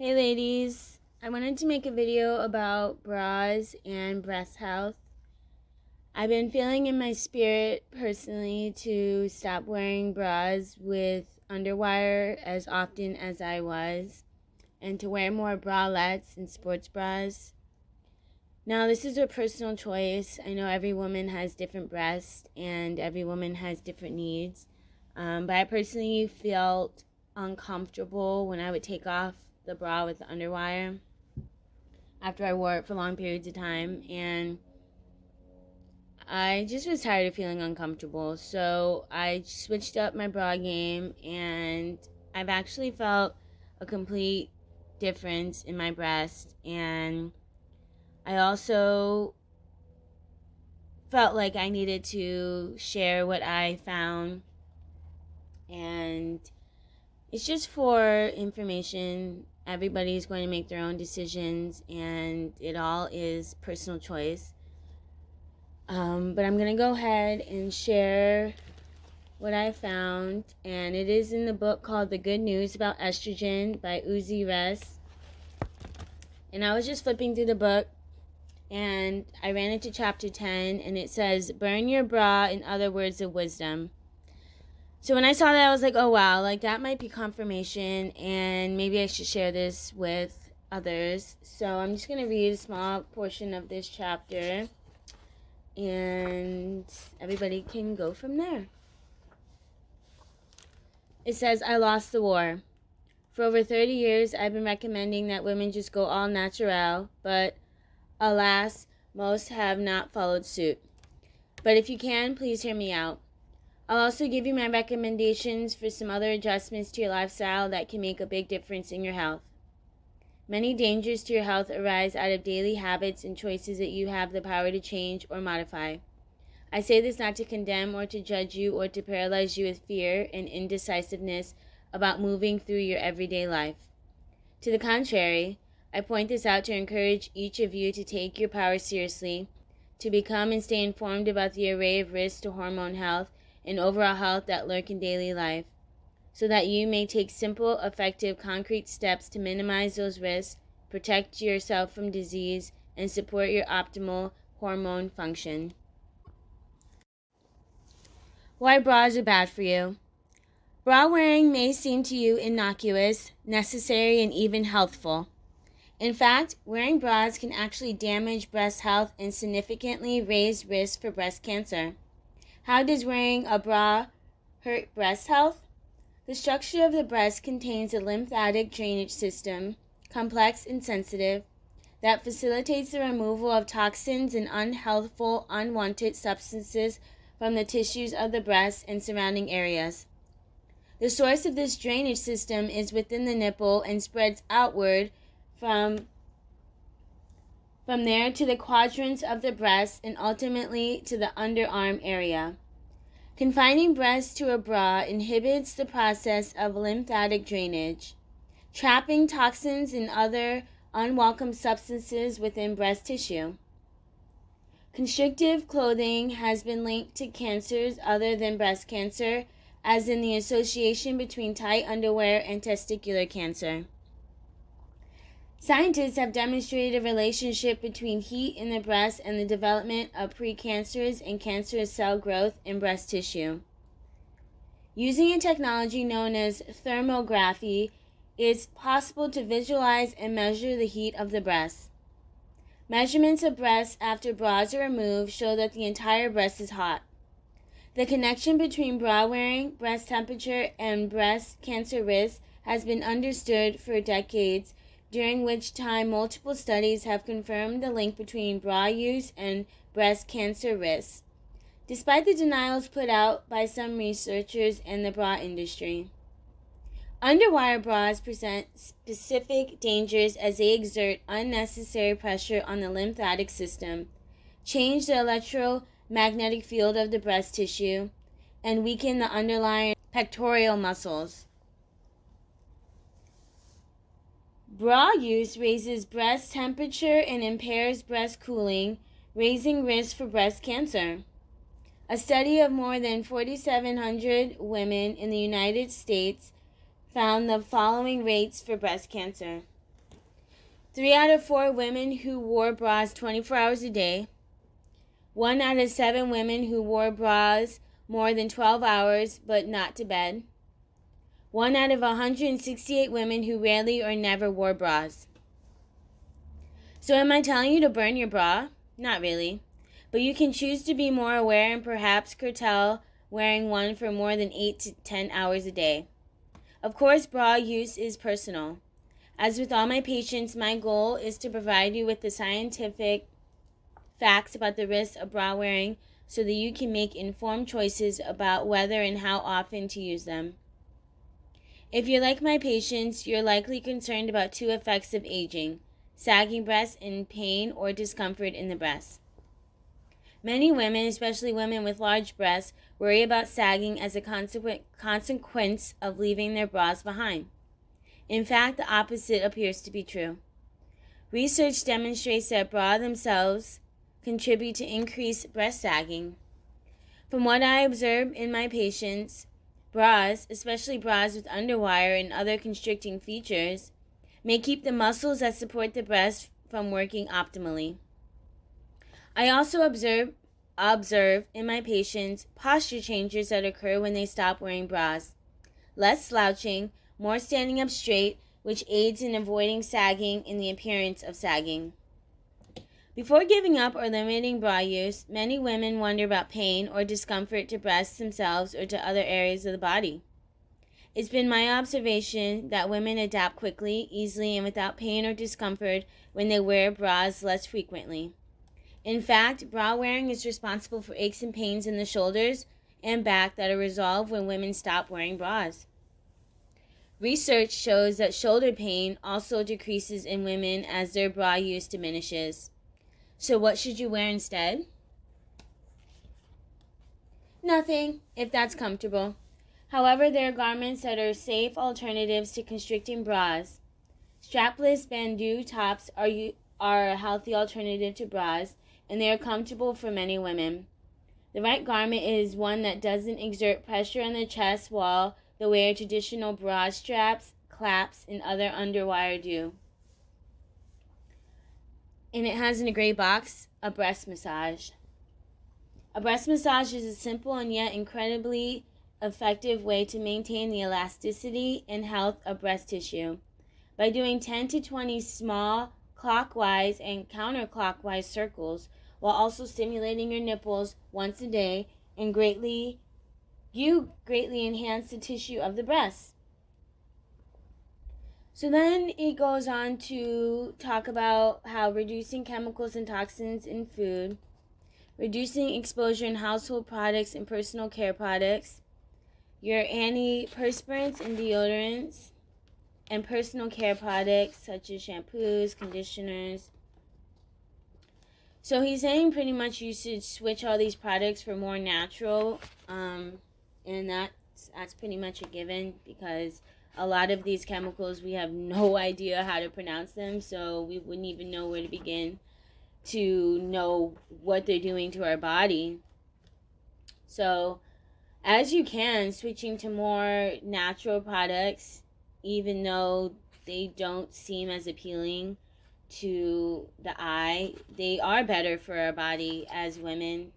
Hey ladies, I wanted to make a video about bras and breast health. I've been feeling in my spirit personally to stop wearing bras with underwire as often as I was and to wear more bralettes and sports bras. Now, this is a personal choice. I know every woman has different breasts and every woman has different needs, but I personally felt uncomfortable when I would take off the bra with the underwire after I wore it for long periods of time, and I just was tired of feeling uncomfortable. So I switched up my bra game, and I've actually felt a complete difference in my breast, and I also felt like I needed to share what I found, and it's just for information. Everybody's going to make their own decisions, and it all is personal choice. But I'm going to go ahead and share what I found, and it is in the book called The Good News About Estrogen by Uzzi, Reiss. And I was just flipping through the book, and I ran into chapter 10, and it says, burn your bra, in other words of wisdom. So when I saw that, I was like, oh wow, like that might be confirmation, and maybe I should share this with others. So I'm just going to read a small portion of this chapter, and everybody can go from there. It says, I lost the war. For over 30 years, I've been recommending that women just go all natural, but alas, most have not followed suit. But if you can, please hear me out. I'll also give you my recommendations for some other adjustments to your lifestyle that can make a big difference in your health. Many dangers to your health arise out of daily habits and choices that you have the power to change or modify. I say this not to condemn or to judge you or to paralyze you with fear and indecisiveness about moving through your everyday life. To the contrary, I point this out to encourage each of you to take your power seriously, to become and stay informed about the array of risks to hormone health and overall health that lurk in daily life, so that you may take simple, effective, concrete steps to minimize those risks, protect yourself from disease, and support your optimal hormone function. Why bras are bad for you. Bra wearing may seem to you innocuous, necessary, and even healthful. In fact, wearing bras can actually damage breast health and significantly raise risk for breast cancer. How does wearing a bra hurt breast health? The structure of the breast contains a lymphatic drainage system, complex and sensitive, that facilitates the removal of toxins and unhealthful, unwanted substances from the tissues of the breast and surrounding areas. The source of this drainage system is within the nipple and spreads outward from there to the quadrants of the breast and ultimately to the underarm area. Confining breasts to a bra inhibits the process of lymphatic drainage, trapping toxins and other unwelcome substances within breast tissue. Constrictive clothing has been linked to cancers other than breast cancer, as in the association between tight underwear and testicular cancer. Scientists have demonstrated a relationship between heat in the breast and the development of precancerous and cancerous cell growth in breast tissue. Using a technology known as thermography, it's possible to visualize and measure the heat of the breast. Measurements of breasts after bras are removed show that the entire breast is hot. The connection between bra wearing, breast temperature, and breast cancer risk has been understood for decades, during which time multiple studies have confirmed the link between bra use and breast cancer risks, despite the denials put out by some researchers and the bra industry. Underwire bras present specific dangers as they exert unnecessary pressure on the lymphatic system, change the electromagnetic field of the breast tissue, and weaken the underlying pectoral muscles. Bra use raises breast temperature and impairs breast cooling, raising risk for breast cancer. A study of more than 4,700 women in the United States found the following rates for breast cancer. 3 out of 4 women who wore bras 24 hours a day. 1 out of 7 women who wore bras more than 12 hours but not to bed. 1 out of 168 women who rarely or never wore bras. So am I telling you to burn your bra? Not really. But you can choose to be more aware and perhaps curtail wearing one for more than 8 to 10 hours a day. Of course, bra use is personal. As with all my patients, my goal is to provide you with the scientific facts about the risks of bra wearing so that you can make informed choices about whether and how often to use them. If you're like my patients, you're likely concerned about 2 effects of aging: sagging breasts and pain or discomfort in the breasts. Many women, especially women with large breasts, worry about sagging as a consequence of leaving their bras behind. In fact, the opposite appears to be true. Research demonstrates that bras themselves contribute to increased breast sagging. From what I observe in my patients, bras, especially bras with underwire and other constricting features, may keep the muscles that support the breast from working optimally. I also observe in my patients posture changes that occur when they stop wearing bras. Less slouching, more standing up straight, which aids in avoiding sagging and the appearance of sagging. Before giving up or limiting bra use, many women wonder about pain or discomfort to breasts themselves or to other areas of the body. It's been my observation that women adapt quickly, easily, and without pain or discomfort when they wear bras less frequently. In fact, bra wearing is responsible for aches and pains in the shoulders and back that are resolved when women stop wearing bras. Research shows that shoulder pain also decreases in women as their bra use diminishes. So what should you wear instead? Nothing, if that's comfortable. However, there are garments that are safe alternatives to constricting bras. Strapless bandeau tops are a healthy alternative to bras, and they are comfortable for many women. The right garment is one that doesn't exert pressure on the chest while the way traditional bra straps, claps, and other underwire do. And it has in a gray box a breast massage. A breast massage is a simple and yet incredibly effective way to maintain the elasticity and health of breast tissue. By doing 10 to 20 small clockwise and counterclockwise circles while also stimulating your nipples once a day, and you greatly enhance the tissue of the breast. So then it goes on to talk about how reducing chemicals and toxins in food, reducing exposure in household products and personal care products, your antiperspirants and deodorants, and personal care products such as shampoos, conditioners. So he's saying pretty much you should switch all these products for more natural, and that's pretty much a given, because a lot of these chemicals we have no idea how to pronounce them, so we wouldn't even know where to begin to know what they're doing to our body. So as you can, switching to more natural products, even though they don't seem as appealing to the eye, they are better for our body as women,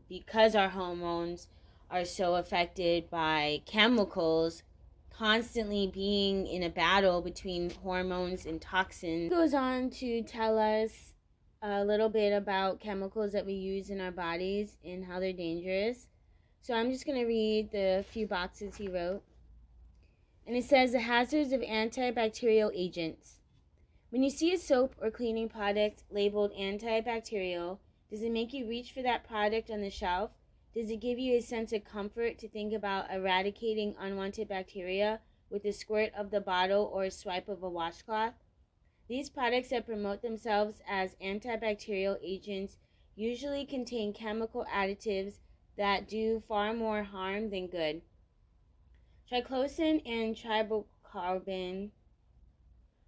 because our hormones are so affected by chemicals, constantly being in a battle between hormones and toxins. It goes on to tell us a little bit about chemicals that we use in our bodies and how they're dangerous. So I'm just going to read the few boxes he wrote. And it says the hazards of antibacterial agents. When you see a soap or cleaning product labeled antibacterial, does it make you reach for that product on the shelf? Does it give you a sense of comfort to think about eradicating unwanted bacteria with a squirt of the bottle or a swipe of a washcloth? These products that promote themselves as antibacterial agents usually contain chemical additives that do far more harm than good. Triclosan and tribocarbon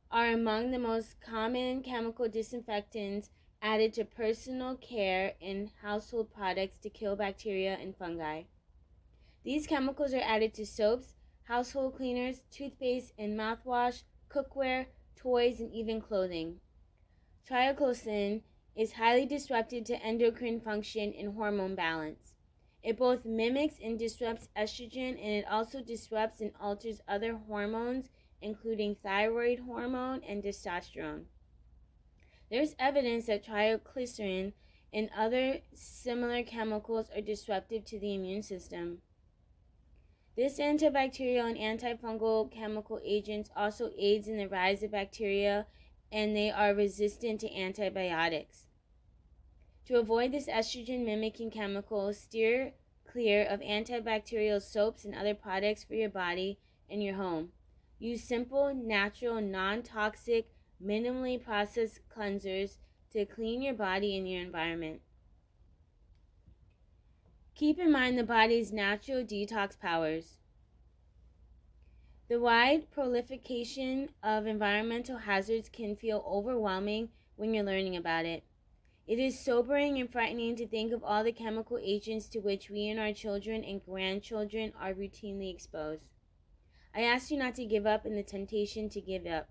are among the most common chemical disinfectants added to personal care and household products to kill bacteria and fungi. These chemicals are added to soaps, household cleaners, toothpaste and mouthwash, cookware, toys, and even clothing. Triclosan is highly disruptive to endocrine function and hormone balance. It both mimics and disrupts estrogen, and it also disrupts and alters other hormones, including thyroid hormone and testosterone. There's evidence that triclosan and other similar chemicals are disruptive to the immune system. This antibacterial and antifungal chemical agents also aids in the rise of bacteria, and they are resistant to antibiotics. To avoid this estrogen mimicking chemical, steer clear of antibacterial soaps and other products for your body and your home. Use simple, natural, non-toxic, minimally processed cleansers to clean your body and your environment. Keep in mind the body's natural detox powers. The wide proliferation of environmental hazards can feel overwhelming when you're learning about it. It is sobering and frightening to think of all the chemical agents to which we and our children and grandchildren are routinely exposed. I ask you not to give up in the temptation to give up.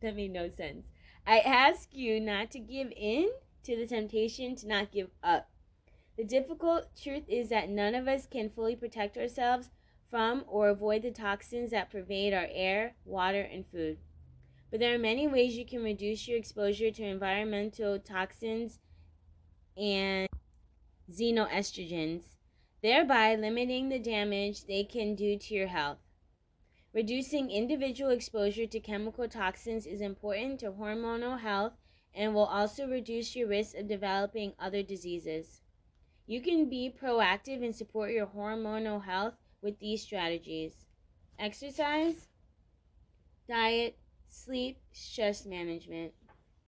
That made no sense. I ask you not to give in to the temptation to not give up. The difficult truth is that none of us can fully protect ourselves from or avoid the toxins that pervade our air, water, and food. But there are many ways you can reduce your exposure to environmental toxins and xenoestrogens, thereby limiting the damage they can do to your health. Reducing individual exposure to chemical toxins is important to hormonal health and will also reduce your risk of developing other diseases. You can be proactive and support your hormonal health with these strategies: exercise, diet, sleep, stress management.